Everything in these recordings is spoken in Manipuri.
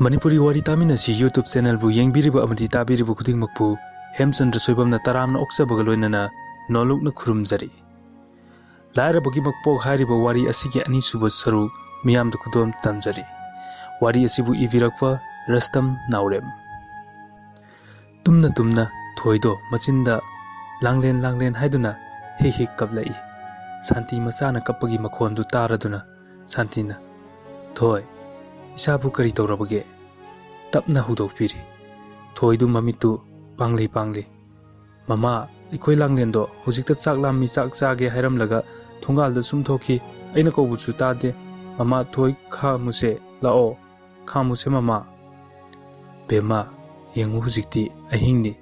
Manipuri wari taminasi YouTube channel bu yengbiriba amadi tabiriba khudingmakpu Hemchandra Soibam na taramna oksabaga loinana nolukna khurumjari. Lairabagi makpok hairiba wari asigi ani suba saru miyamda khudom tamjari. Wari asibu ivirakwa Rustam Naorem. Tumna thoido machinda langlen haiduna he kablai. Santi machana kapagi makhondu taraduna santina thoi isabu kari tawrabage tapna hudokpiri thoidu mamitu pangli mama ikoi langlendo hujikta chaklam mi chak chage hairamlaga thongalda sumthoki aina kobuchu tade mama thoi khamuse lao khamuse mama bema yengu hujikti ahingni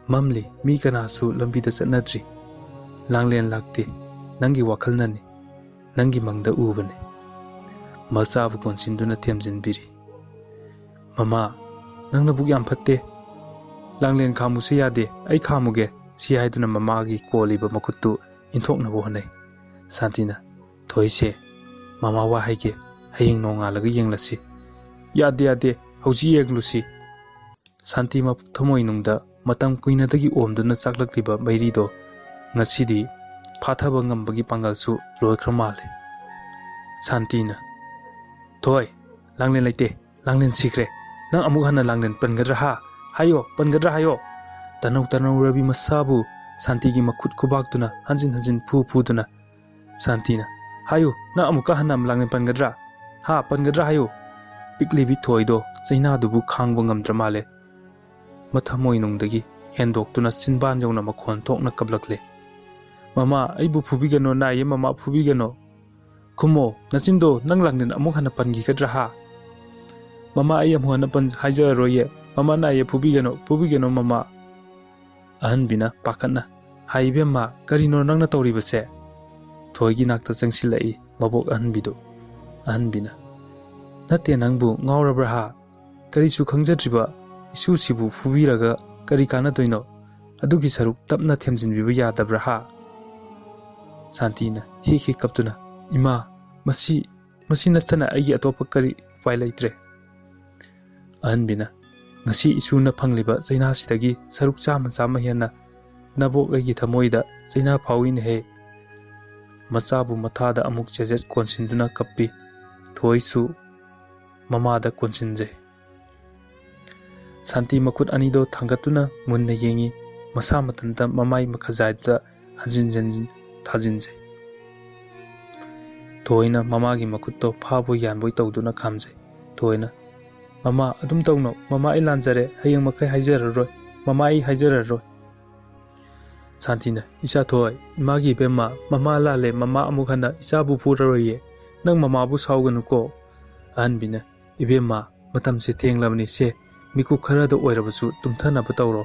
mamli mi kanasu lambida chatnadri langlen lakte nangi wakhalnani nangi mangda ubane masabu konsinduna themjinbiri mama nangna buk yam phatte langlen khamuse yade ai khamuge si haiduna mama gi koliba makuttu inthokna bo hanai santina thoise mama wa haige hayeng nonga laga yenglasi yade hauji yeglusi santi ma thomoi nungda matam kuina dagi omduna chaklakliba mairido ngasidi phathaba ngambagi pangalsu loikhramale santina thoi langlen laite langlen sikre nang amuk hana langlen pangadra ha hayo pangadra hayo tanau rabi masabu santi gi makhut khubak hanjin phu duna santina hayo na amuka hana langlen pangadra ha pangadra hayo piklibi thoido chaina dubu khangba ngamdra male mathamoi nungdagi hendok tuna sinban jongna makhon thokna kablakle mama aibu phubigano na ye mama phubigano kumo nachindo nang langlen amuk hana pangi kadra ha mama ai amu hana pan haija roye mama na ye phubigano mama ahan bina pakatna haibe ma karino nangna tawri base thoigi nakta changsilai mabok ahan bido ahan bina nate nangbu ngawrabra ha kari su khangjadriba isu sibu phubiraga kari kana toino adugi saruk tapna themjin biba yadabra ha santina hi kaptuna ima masi nathana ai atopa kari upai laitre ahan bina ngasi isuna phangliba chaina sidagi saruk chama hena nabok agi thamoida chaina phawin he machabu mathada amuk chejet konsinduna kappi thoisu mamada konsinje santi makut anido thangatuna munna yengi masa matanta mamai makhajaida hanjin thajinje thoina mamagi makutto phabo yanboi tawduna khamje thoina mama adum tawno mama ai lanjare hayeng makai haijararoi mama ai haijararoi santina isa thoi imagi bema mama lale mama amukhana isa bu puraroye nang mama bu sauganu ko anbina ibema matam se thenglabni se miku khara da oirabasu tumthana batawro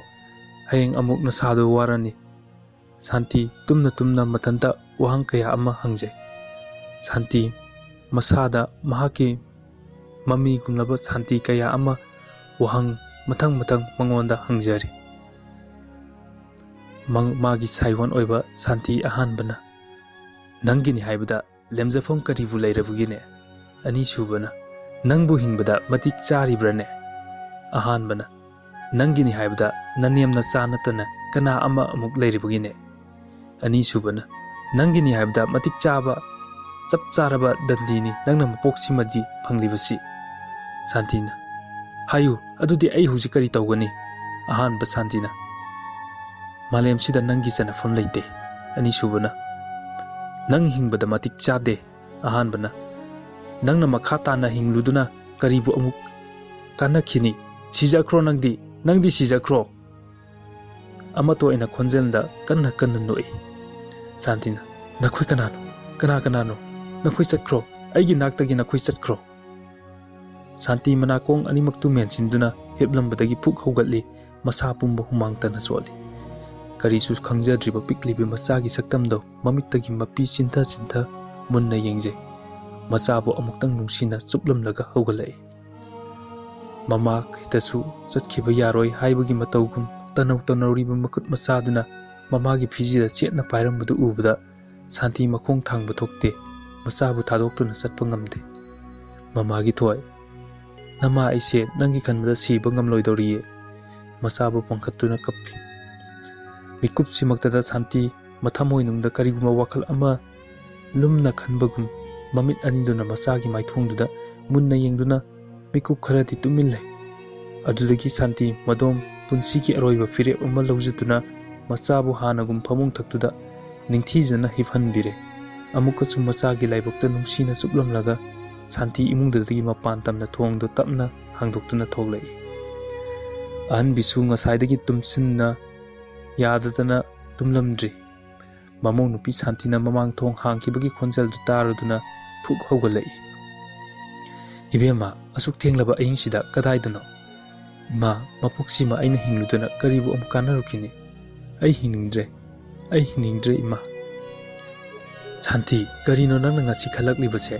hayeng amuk na sadu warani santi tumna matanta wahang kaya ama hangje santi masada mahaki mami gumlaba santi kaya ama wahang matang mangonda hangjari magi saiwan oiba santi ahanbana nangini haibada lemjafam karibu lairabugine ani subana nangbu hingbada matik charibrane ahanbana nangini haibada naniamna chanatana kana ama amuk lairabugine ani subana nangini haibada matik chaba chap charaba dandini nangna mapok simadi phanglibasi santina hayu adudi ai hujikari tawgani ahanba santina malem sida nangi sana fam leite ani subana nang hingbada matik chade ahanbana nangna makhata na hingluduna karibu amuk kana khini sijakro nangdi sijakro amato ena khonjelda kanna noi santina nakhoi kanano nakhoi chatkro aigi naktagi nakhoi chatkro santi manakong animaktu mensinduna heblambadagi phuk hogatli masa pumba humangtana soli karisu khangjadriba piklibi masagi saktamdo mamittagi mapi sinta munna yengje machabu amuktang nungsina chuplamlaga hogalai mama kaitasu chatkhiba yaroi haibagi matawgum tanawriba makut machaduna mamagi phijida chetna pairambadu ubada santi makhong thangba thokte machabu thadoktuna chatpa ngamde mamagi thoi Nama aise nangi khanbada siba ngamloidoriye masabu pangkhatuna kappi mikup simaktada santi mathamoi nungda kariguma wakhal ama lumna khanbagum mamit aniduna masagi maithongduda munna yengduna mikup kharati tumille adudagi santi madom punsigi aroiba fire uma lawjutuna masabu hanagum phamung thaktuda ningthijana hifhanbire amukasu masagi laibokta nungsina suplamlaga santi imungdagi mapan tamna thongdo tapna hangdoktuna thoglai ahan bisu ngasaidagi tumsinna yadadana tumlamdri mamong nupi santina mamang thong hangkibagi khonjal du taraduna phuk hogalai ibema asuk thenglaba ahingsida kadaidano ima mapuksima aina hingludana karibu amkanarukini ai hiningdre ima santi karino nangna ngasi khalaklibase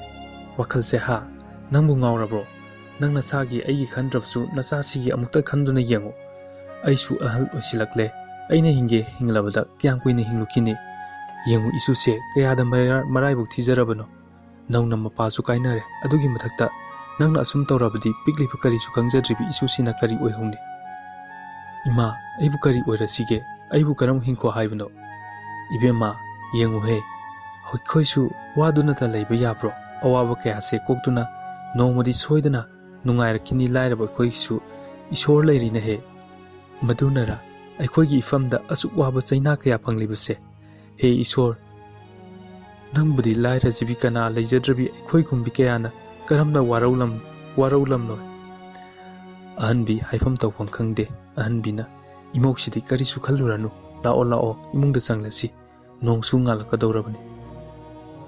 wakhalse ha nangbu ngawrabro nangna sagi aigi khandrabsu nasasigi amukta khanduna yengo aisu ahal osilakle aina hinglabada kyang kuina hinglukini yengu isuse kayada maraibuk thijarabano nangna mapasu kainare adugi mathakta nangna asum tawrabadi piklipa karisu kangjadribi isusina kari oihongni ima aibu kari oirasige aibu karam hingko haibno ibema yengu he hoikhoisu waduna ta leiba yabro awaba kayase koktuna nongmadi soidana nungairakini lairaba khoisu isor leirina he madunara aikhoigi ifamda asuk waba chaina kaya phanglibase he isor nangbudi laira jibikana leijadrabi aikhoi kumbi kayana karamna waraulam no ahanbi haifam tawfam khangde ahanbina imoksidi karisu khalluranu lao imungda changlasi nongsu ngalakadorabani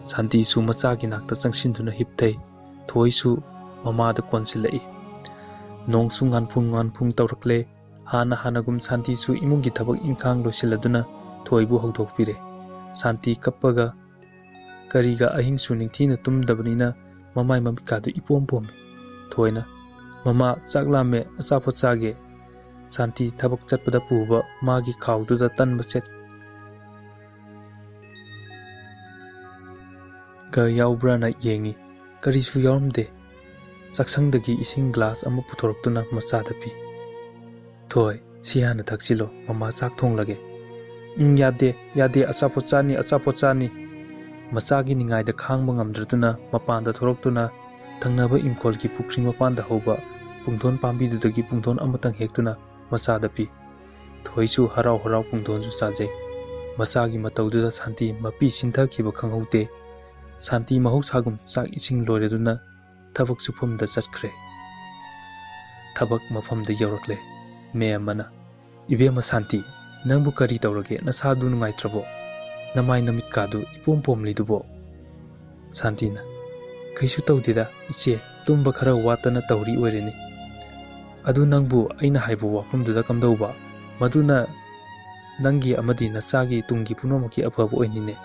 santi su machagi nakta changsinduna hipthai thoisu mamada konsilai nongsu nganphung tawrakle hanagum santi su imungi thabak ingkhang losiladuna thoibu hogdokpire santi kappaga kariga ahingsu ningthina tumdabanina mamai mamikadu ipom thoina mama chaklame achapot chage santi thabak chatpada puba magi khawduda tanba set ka yaubrana yengi karisu yawmde chaksangdagi ising glass ama puthoroktuna machada pi thoi siana thakchilo mama chak thonglage yade achapot chani machagi ningaida khangba ngamdratuna mapanda thoroktuna thangnaba imkolki pukri mapanda hoba pungthon pambidudagi pungthon amatang hektuna machada pi thoisu harau pungthon su chaje machagi mataududa santi mapi sinthakiba khanghote santi mahousagum chak ising loireduna thabak sufamda chatkre thabak mafamda yaurakle me amana ibema santi nangbu kari tawrage nasadu nungaitrabo namai namit kadu ipom lidubo santina kaisu tawdida iche tumba khara watana tawri oireni adu nangbu aina haibu wafamduda kamdauba maduna nangi amadi nasagi tungi punomaki afabu oinine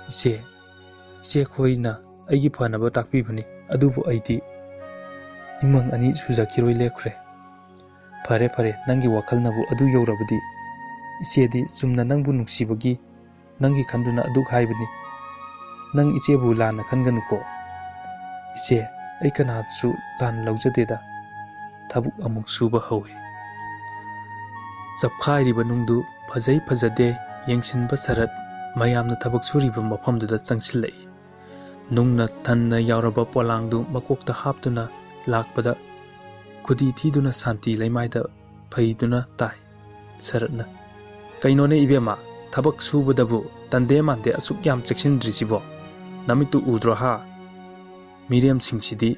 iche khoina aigi phanaba takpibani adubu aidi imang ani sujakiroi lekhre fare nangi wakhalnabu adu yorabadi ichedi sumna nangbu nuksibagi nangi khanduna aduk haibani nang ichebu lana khanganuko iche ai kanatsu lan laujadeda thabuk amuk suba hawi chapkhairiba nungdu phajade yengsinba sarat mayamna thabak suriba mafamduda changsilai nungna thanna yauraba polangdu makokta haptuna lakpada khudi thiduna santi laimaida phaiduna tai saratna kainone ibema thabak subadabu tande mande asuk yam cheksindrisibo namitu udro ha miriam singsidi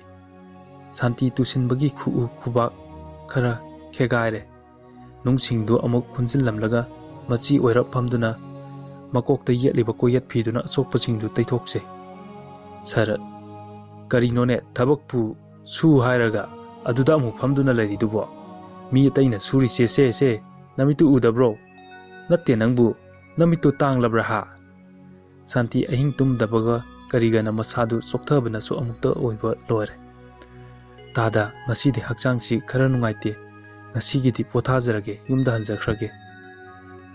santi tusinbagi khuba khara khegaire nungsingdu amuk khunjillamlaga machi oirap phamduna makokta yetliba koyat phiduna asokpasingdu taithokse sarat karinone thabakpu su hairaga aduda amuk phamduna laridubo mi taina suri se namitu udabro natte nangbu namitu tanglabra ha santi ahing tumdabaga karigana masadu sokthabana su amukta oiba loire tada ngasidi hakchangsi khara nungaite ngasigidi pothajrage yumda hanjakrage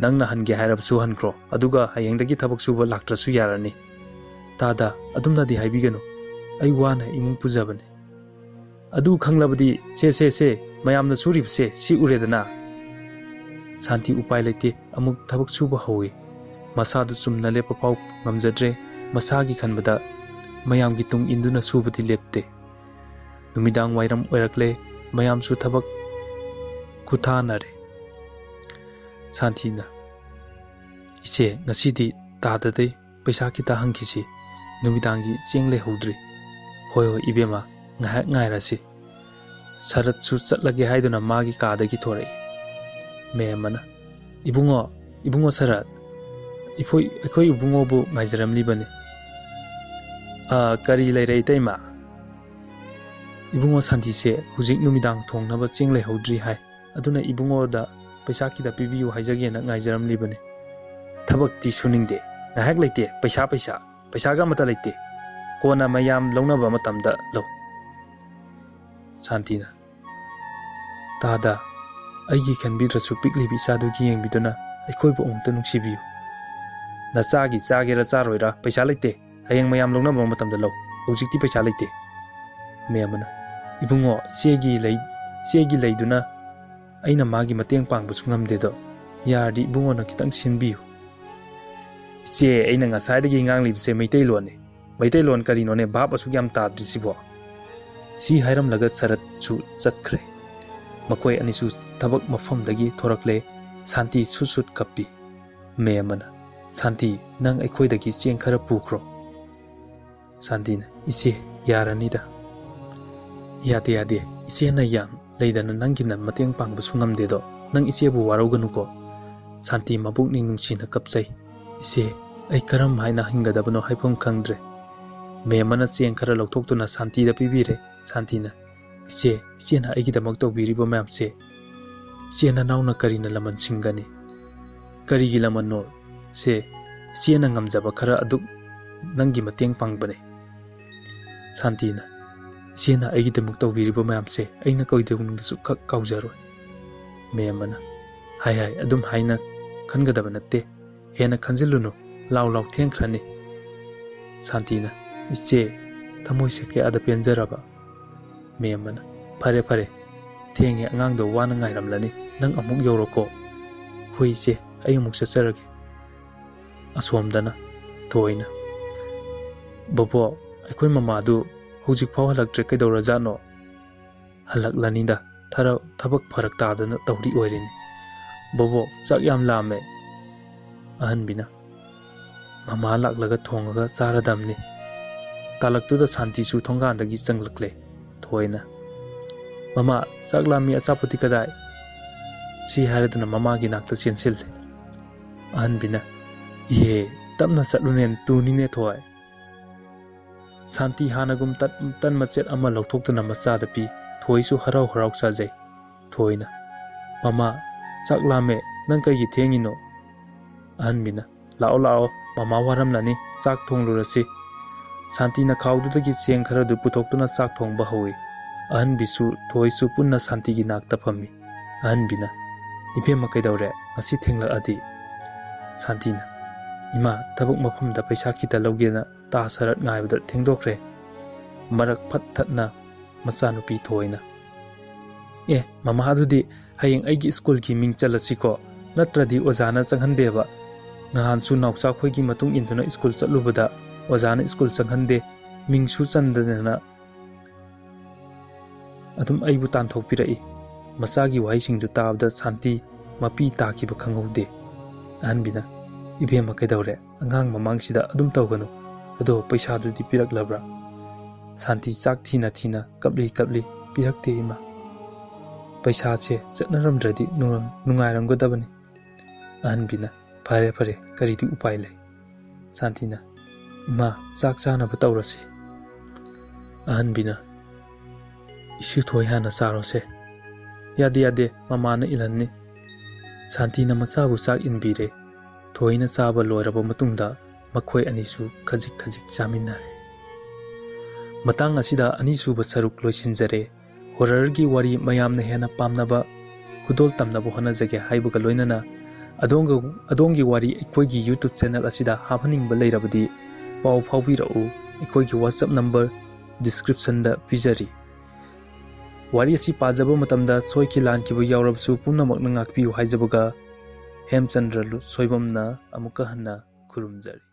nangna hange hairabsu hankro aduga hayengdagi thabak suba laktrasu yarani tada adumna di haibigano ai wana imung pujabane adu khanglabadi se mayamna suribse si uredana Santi upai lete amuk thabak suba hawi masadu sumna lepa pau ngamjadre masagi khanbada mayam gi tung induna subati lepte numidang wairam oirakle mayam su thabak kuthanare Santina ise ngasidi tadade paisa kita hangkisi numidangi chengle hodri hoi ibema ngairasi sarat su chatlage haiduna magi kadagi thorai me mana ibungo sarat ikoi ibungo bu ngaijaram libani kari leirai taima ibungo Santi se hujik numidang thongnaba chengle hodri hai aduna ibungo da paisa kita pibiu haijage na ngaijaram libani thabak ti suningde ngahak leite paisa ga mata leite kona mayam launaba matamda lo Santina tada aigi khanbidrasu pikli bi sadu gi yengbiduna aikoi bu ongta nungsibiu na chagera charoira paisa leite hayeng mayam launaba matamda lo hojikti paisa leite memana ibungo segi leiduna aina magi mateng pangbu sungamde do yardi ibungo na kitang sinbiu che aina ngasai dagi nganglibse maitai lon karino ne bhab asu yam tadrisibo si hairam laga sarat chu chatkre makoi anisu thabak mafam dagi thorakle Santi susut kappi memana Santi nang aikoi dagi cheng khara pukro Santina ise yaranida yade ise na yang leidana nangina mateng pangbu sungamde do nang ise bu waroganu ko Santi mabuk ning nungsina kapsai ise ai karam haina hingadabano haifam khangdre memana cheng khara lokthokuna Santi da pibire Santina ise na aigi damak tawbiriba mayam se ise na nauna karina laman singani karigi laman no se ise na ngamjaba khara aduk nangi mateng pangbane Santina ise na aigi damak tawbiriba mayam se aina koidung su khak kaujaro memana hai adum haina khangadaba natte hena khanjilunu law thengkhrani Santina ise thamoi se ke ada penjaraba memana fare thenge angang do wana ngairamlani nang amuk yoroko hui se ay amuk sasarage asomdana toina bobo aikoi mama du hojik phaw halaktre kaidora jano halaklanida thara thabak pharak tadana tawri oirini bobo chak yam lame ahanbina mama laklaga thongaga charadamni talaktuda Santi su thongandagi changlakle thoina mama chaklami achapoti kadai si haraduna mama gi nakta chensil ahanbina ye tamna satlunen tunine thoi Santi hanagum tan machet ama lokthokna macha da pi thoi su harau sajai thoina mama chaklame nang kai gi thengino ahanbina lao mama waram nani chak thonglurasi Santi na khawdudagi cheng khara du putoktuna chak thongba howi ahan bisu thoisu punna Santi gi nakta phammi ahan bina ipe makai daure ngasi thengla adi Santina ima tabuk mafam da paisa kita logena ta sarat ngaibda thengdokre marak phat thatna macha nupi thoina mama adudi hayeng aigi school gi ming chalasi ko natradi ojana changhandeba nahan su nauksa khoi gi matung induna school chalubada ojana school changhande mingsu chandana adum aibu tan thokpirai masagi waising du tabda Santi mapi takiba khangaude anbina ibema kaidawre angang mamangsida adum tawganu ado paisa du di pirak labra Santi chak thina kapli pirakte ima paisa che chatnaramdradi nungairam godabani anbina fare kari di upai lai Santina ima chak chana batawrasi anbina isu thoi hana sarose yade mamana ilanni Santina machabu chak inbire thoina chaba loiraba matungda makhoi anisu khajik chaminare matang asida anisu ba saruk loisinjare horror gi wari mayamna hena pamnaba khudol tamnaba hona jage haibuga loinana adongi wari ekoi gi YouTube channel asida hapaning ba leirabadi pau phawbirau ekoi gi WhatsApp number description da pijari वारी असी पाजबा मतमदा सोइकी लानकिबु यावरबसु पुनमकना ngakpiu हाइजबगा हेमचंद्र सोइबमना अमुका हन्ना खुरुमजरी।